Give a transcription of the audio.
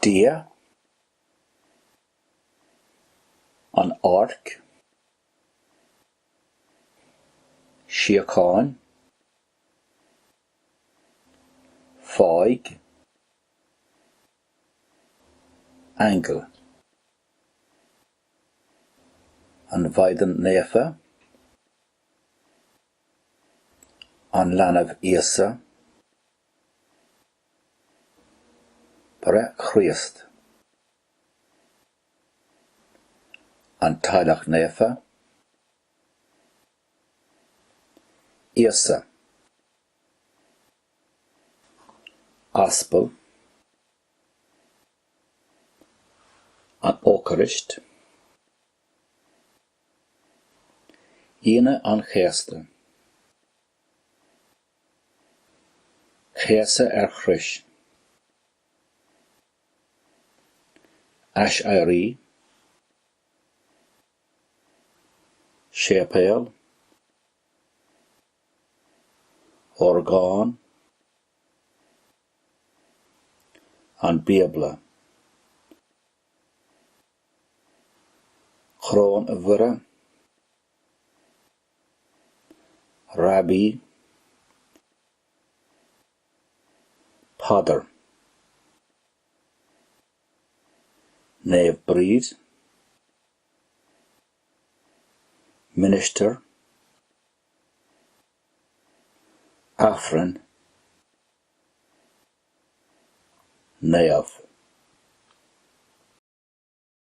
Dia, an arc, Síocháin, Fáig, Angle, an Bhaidan Néfa, an Leanbh Íosa, Bara Chríost, an Tailach Néfa, Íosa, Aspel, an Ócarisht, Íone an Chéasta, Chéasa Chris, Ash'ari, Shepel, Orgán, an Bibla, Chrón Mhuire, Rabbi, Padar, Nave Breed, Minister, Afrin, Naoth.